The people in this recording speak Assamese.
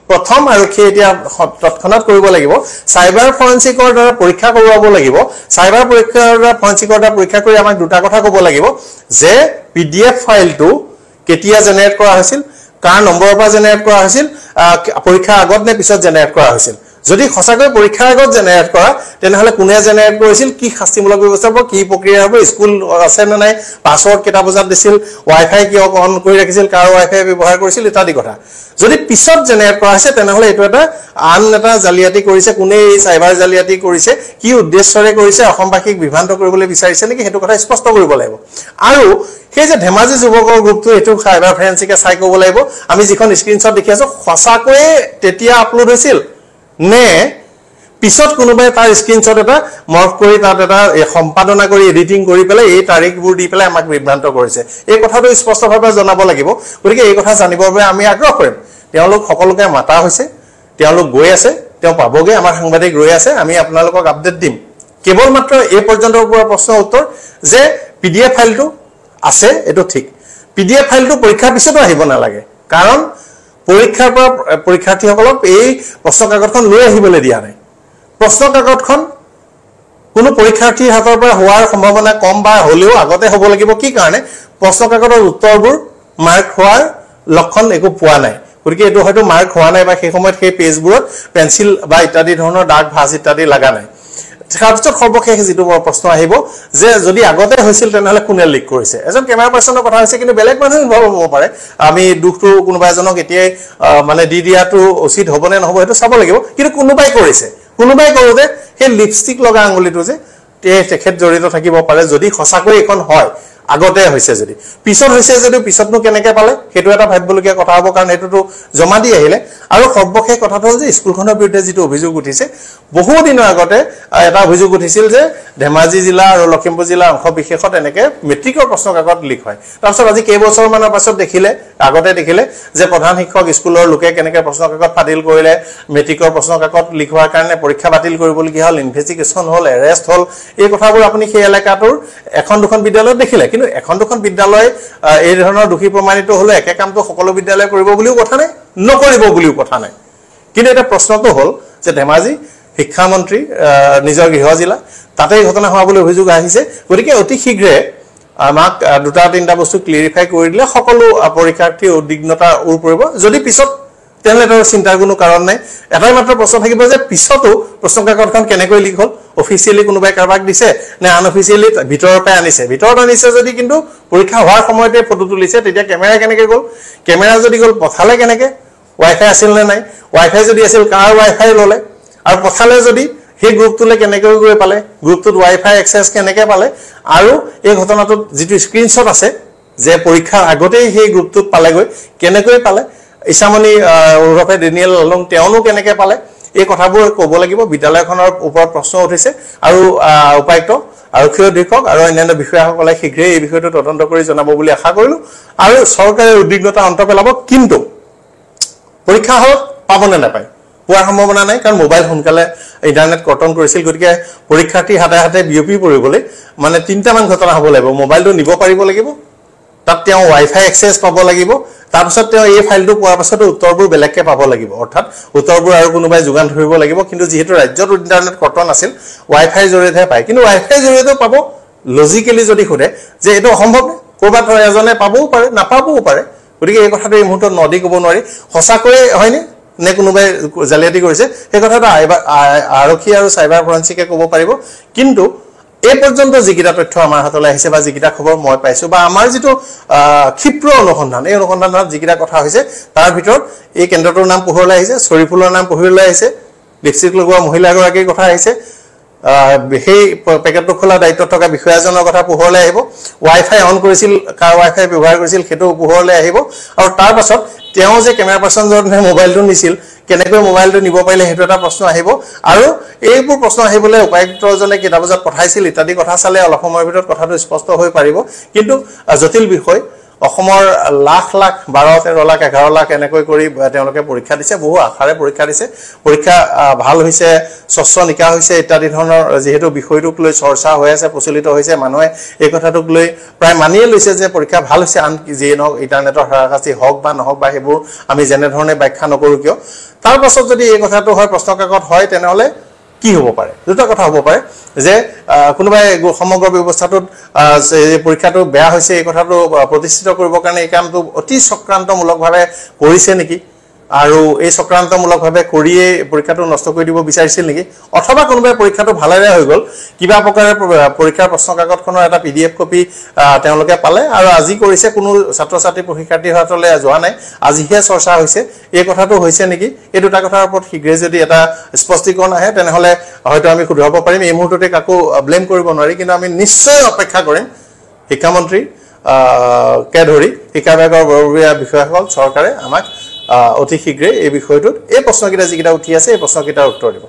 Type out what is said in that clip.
প্ৰথম আৰক্ষী এতিয়া তৎক্ষণাত কৰিব লাগিব সাইবাৰ ফৰেনসিকৰ দ্বাৰা পৰীক্ষা কৰাব লাগিব সাইবাৰ পৰীক্ষাৰ দ্বাৰা ফৰেনসিকৰ দ্বাৰা পৰীক্ষা কৰি আমাক দুটা কথা ক'ব লাগিব যে পিডিএফ ফাইলটো কেতিয়া জেনাৰেট কৰা হৈছিল কাৰ নম্বৰৰ পৰা জেনাৰেট কৰা হৈছিল পৰীক্ষা আগত নে পিছত জেনাৰেট কৰা হৈছিল যদি খসাকৈ পৰীক্ষাৰ আগত জেনাৰেট কৰা তেনেহলে কোনে জেনাৰেট কৰিছিল কি শাস্তিমূলক ব্যৱস্থা হ'ব কি প্ৰক্ৰিয়া হ'ব স্কুল আছে নে নাই পাছৱৰ্ড কেটা বজাত দিছিল ওয়াইফাই কিয় অন কৰি ৰাখিছিল কাৰ ওয়াইফাই ব্যৱহাৰ কৰিছিল ইত্যাদি কথা যদি পিছত জেনাৰেট কৰা হৈছে তেনেহলে এটো এটা জালিয়াতি কৰিছে কোনে এই সাইবাৰ জালিয়াতি কৰিছে কি উদ্দেশ্যৰে কৰিছে অসমবাসীক বিভ্ৰান্ত কৰিবলৈ বিচাৰিছে নেকি হেতু কথা স্পষ্ট কৰিব লাগিব আৰু সেই যে ধেমাজি যুৱকৰ গ্ৰুপটো এটো সাইবাৰ ফৰেনসিকে চাই ক'ব লাগিব আমি যিখন স্ক্ৰিনশ্বট দেখি আছো খসাকৈ তেতিয়া আপলোড হৈছিল নে পিছত কোনোবাই তাৰ স্ক্ৰিনশ্বট এটা মৰ্ফ কৰি তাত এটা সম্পাদনা কৰি এডিটিং কৰি পেলাই এই তাৰিখবোৰ দি পেলাই আমাক বিভ্ৰান্ত কৰিছে এই কথাটো স্পষ্টভাৱে জনাব লাগিব গতিকে এই কথা জানিবৰ বাবে আমি আগ্ৰহ কৰিম তেওঁলোক সকলোকে মাতা হৈছে তেওঁলোক গৈ আছে তেওঁ পাবগে আমাৰ সাংবাদিক ৰৈ আছে আমি আপোনালোকক আপডেট দিম কেৱল মাত্ৰ এই পৰ্যন্তৰ পৰা প্ৰশ্ন উত্তৰ যে পিডিএফ ফাইলটো আছে এটো ঠিক পিডিএফ ফাইলটো পৰীক্ষাৰ পিছতো আহিব নালাগে কাৰণ পৰীক্ষাৰ পৰা পৰীক্ষাৰ্থীসকলক এই প্ৰশ্ন কাকতখন লৈ আহিবলৈ দিয়া নাই প্ৰশ্ন কাকতখন কোনো পৰীক্ষাৰ্থীৰ হাতৰ পৰা হোৱাৰ সম্ভাৱনা কম বা হলেও আগতে হ'ব লাগিব কি কাৰণে প্ৰশ্ন কাকতৰ উত্তৰবোৰ মাৰ্ক হোৱাৰ লক্ষণ একো পোৱা নাই গতিকে এটো হয়তো মাৰ্ক হোৱা নাই বা সেই সময়ত সেই পেজবোৰত পেন্সিল বা ইত্যাদি ধৰণৰ দাগ ভাঁজ ইত্যাদি লাগা নাই তাৰপিছত সৰ্বশেষ যেটো প্ৰশ্ন আহিব যে যদি আগতে হৈছিল তেনেহলে কোনে লিক কৰিছে এজন কেমেৰা পাৰ্সনৰ কথা হৈছে কিন্তু বেলেগ মানুহ ইনভলভ হ'ব পাৰে আমি দুখটো কোনোবা এজনক এতিয়াই মানে দি দিয়াটো উচিত হ'ব নে নহব হেতু চাব লাগিব কিন্তু কোনোবাই কৰিছে কোনোবাই কৰোতে সেই লিপষ্টিক লগা আঙুলিটো যে তেখেত জড়িত থাকিব পাৰে যদি খসাকৈ এখন হয় আগতে হৈছে যদি পিছত হৈছে যদি পিছতনো কেনেকৈ পালে হেতু এটা ভাবিবলগীয়া কথা হ'ব কাৰণ হেতুটো জমা দি আহিলে আৰু সৰ্বশেষ কথাটো হ'ল যে স্কুলখনৰ বিৰুদ্ধে যেটো অভিযোগ উঠিছে বহু দিনৰ আগতে এটা অভিযোগ উঠিছিল যে ধেমাজি জিলা আৰু লখিমপুৰ জিলা অংশ বিশেষত এনেকে মেট্ৰিকৰ প্ৰশ্ন কাকত লিক হয় তাৰপিছত আজি কেইবছৰ মানৰ পাছত দেখিলে যে প্ৰধান শিক্ষক স্কুলৰ লোকে কেনেকে প্ৰশ্ন কাকত ফাদিল কৰিলে মেট্ৰিকৰ প্ৰশ্ন কাকত লিক হোৱাৰ কাৰণে পৰীক্ষা বাতিল কৰিবলগীয়া হ'ল ইনভেষ্টিগেচন হ'ল এৰেষ্ট হ'ল এই কথাবোৰ আপুনি সেই এলেকাটোৰ এখন দুখন বিদ্যালয়ত দেখিলে কিন্তু এখন দুখন বিদ্যালয় এই ধৰণৰ দোষী প্ৰমাণিত হলে একে কামটো সকলো বিদ্যালয়ে কৰিব বুলিও কথা নাই নকৰিব বুলিও কথা নাই কিন্তু এটা প্ৰশ্নটো হ'ল যে ধেমাজি শিক্ষা মন্ত্ৰী নিজৰ গৃহ জিলা তাতে ঘটনা হোৱা বুলি অভিযোগ আহিছে গতিকে অতি শীঘ্ৰে আমাক দুটা তিনটা বস্তু ক্লিয়াৰিফাই কৰি দিলে সকলো পৰীক্ষাৰ্থীৰ উদ্বিগ্নতা উৰ পৰিব যদি পিছত তেনে ধৰণৰ চিন্তাৰ কোনো কাৰণ নাই এটাই মাত্ৰ প্ৰশ্ন থাকিব যে পিছতো প্ৰশ্ন কাকতখন কেনেকৈ লিক হ'ল অফিচিয়ালি কোনোবাই কাৰবাক দিছে নে আনঅফিচিয়ালি ভিতৰৰ পৰা আনিছে ভিতৰত আনিছে যদি কিন্তু পৰীক্ষা হোৱাৰ সময়তে ফটো তুলিছে তেতিয়া কেমেৰা কেনেকৈ গ'ল কেমেৰা যদি গ'ল পঠালে কেনেকৈ ওয়াইফাই আছিল নে নাই ওয়াইফাই যদি আছিল কাৰ ওয়াইফাই ললে আৰু পঠালে যদি সেই গ্ৰুপটোলে কেনেকৈ গৈ পালে গ্ৰুপটোত ওয়াইফাই এক্সেছ কেনেকৈ পালে আৰু এই ঘটনাটোত যেটো স্ক্ৰিনশ্বট আছে যে পৰীক্ষাৰ আগতেই সেই গ্ৰুপটোত পালেগৈ কেনেকৈ পালে ইছামনি ওৰফে ডেনিয়েল আলং তেওঁনো কেনেকৈ পালে এই কথাবোৰ ক'ব লাগিব বিদ্যালয়খনৰ ওপৰত প্ৰশ্ন উঠিছে আৰু উপায়ুক্ত আৰক্ষী অধীক্ষক আৰু অন্যান্য বিষয়াসকলে শীঘ্ৰেই এই বিষয়টো তদন্ত কৰি জনাব বুলি আশা কৰিলো আৰু চৰকাৰে উদ্বিগ্নতা অন্ত পেলাব কিন্তু পৰীক্ষা হলত পাবনে নাপায় পোৱাৰ সম্ভাৱনা নাই কাৰণ মোবাইল সোনকালে ইন্টাৰনেট কৰ্তন কৰিছিল গতিকে পৰীক্ষাৰ্থী হাতে হাতে বিয়পি পৰিবলৈ মানে তিনটামান ঘটনা হ'ব লাগিব মোবাইলটো নিব পাৰিব লাগিব তাত তেওঁ ওয়াইফাই এক্সেছ পাব লাগিব তাৰপিছত তেওঁ এই ফাইলটো পোৱাৰ পাছত উত্তৰবোৰ বেলেগকে পাব লাগিব অৰ্থাৎ উত্তৰবোৰ আৰু কোনোবাই যোগান ধৰিব লাগিব কিন্তু যেহেতু ৰাজ্যত ইন্টাৰনেট কৰ্তন আছিল ওয়াইফাই জৰিয়তে পায় কিন্তু ওয়াইফাই জৰিয়তে পাব লজিক্যালি যদি খুদে যে এটো সম্ভৱ নে কৰবাত এজনে পাবও পাৰে নাপাবও পাৰে গতিকে এই কথাটো এই মুহূৰ্তত নদি ক'ব নোৱাৰি হসাকৈ হয়নে নে কোনোবাই জালিয়াতি কৰিছে সেই কথাটো আৰক্ষী আৰু সাইবাৰ ফৰেনসিকে ক'ব পাৰিব কিন্তু এই পৰ্যন্ত যিকিটা তথ্য আমাৰ হাতলৈ আহিছে বা যিকিটা খবৰ মই পাইছো বা আমাৰ যেটো ক্ষিপ্ৰ অনুসন্ধান এই অনুসন্ধানত যিকিটা কথা হৈছে তাৰ ভিতৰত এই কেন্দ্ৰটোৰ নাম পোহৰলৈ আহিছে চৰিফুলৰ নাম পোহৰলৈ আহিছে লিপষ্টিক লগোৱা মহিলাগৰাকীৰ কথা আহিছে সেই পেকেটটো খোলা দায়িত্ব থকা বিষয়াজনৰ কথা পোহৰলৈ আহিব ওয়াইফাই অন কৰিছিল কাৰ ওয়াইফাই ব্যৱহাৰ কৰিছিল হেতু পোহৰলৈ আহিব আৰু তাৰ পাছত তেওঁ যে কেমেৰা পাৰ্সনজনে মোবাইলটো নিছিল কেনেকৈ মোবাইলটো নিব পাৰিলে হেতু এটা প্ৰশ্ন আহিব আৰু এইবোৰ প্ৰশ্ন আহিবলৈ উপায়ুক্তজনে কেটা বজাত পঠাইছিল ইত্যাদি কথা চালে অলপ সময়ৰ ভিতৰত কথাটো স্পষ্ট হৈ পাৰিব কিন্তু জটিল বিষয় অসমৰ লাখ লাখ 12 13 লাখ 11 লাখ এনেকৈ কৰি তেওঁলোকে পৰীক্ষা দিছে বহু আশাৰে পৰীক্ষা দিছে পৰীক্ষা ভাল হৈছে স্বচ্ছ নিকা হৈছে ইত্যাদি ধৰণৰ যেহেতু বিষয়টোক লৈ চৰ্চা হৈ আছে প্ৰচলিত হৈছে মানুহে এই কথাটোক লৈ প্ৰায় মানিয়ে লৈছে যে পৰীক্ষা ভাল হৈছে আন যি নহওক ইন্টাৰনেটৰ হাৰাকাছি হওক বা নহওক বা হেবোৰ আমি যেনে ধৰণে ব্যাখ্যা নকৰো কিয় তাৰ পাছত যদি এই কথাটো হয় প্ৰশ্ন কাকত হয় তেনেহলে কি হ'ব পাৰে দুটা কথা হ'ব পাৰে যে কোনোবাই সমগ্ৰ ব্যৱস্থাটোত পৰীক্ষাটো বেয়া হৈছে এই কথাটো প্ৰতিষ্ঠিত কৰিবৰ কাৰণে এই কামটো অতি চক্ৰান্তমূলকভাৱে কৰিছে নেকি আৰু এই চক্ৰান্তমূলকভাৱে কৰিয়ে পৰীক্ষাটো নষ্ট কৰি দিব বিচাৰিছিল নেকি অথবা কোনোবাই পৰীক্ষাটো ভালেৰে হৈ গল কিবা প্ৰকাৰে পৰীক্ষাৰ প্ৰশ্ন কাকতখনৰ এটা পিডিএফ কপি তেওঁলোকে পালে আৰু আজি কৰিছে কোনো ছাত্ৰ ছাত্ৰী পৰীক্ষাৰ্থীৰ হাতলৈ যোৱা নাই আজিহে চৰ্চা হৈছে এই কথাটো হৈছে নেকি এই দুটা কথাৰ ওপৰত শীঘ্ৰে যদি এটা স্পষ্টীকৰণ আহে তেনেহলে হয়তো আমি শুধৰাব পাৰিম এই মুহূৰ্ততে কাকো ব্লেম কৰিব নোৱাৰি কিন্তু আমি নিশ্চয় অপেক্ষা কৰিম শিক্ষামন্ত্ৰী কে ধৰি শিক্ষা বিভাগৰ বৰবৰীয়া বিষয়াসকল চৰকাৰে আমাক অতি শীঘ্ৰে এই বিষয়টোত এই প্ৰশ্নকেইটা যিকেইটা উঠি আছে এই প্ৰশ্নকেইটাৰ উত্তৰ দিব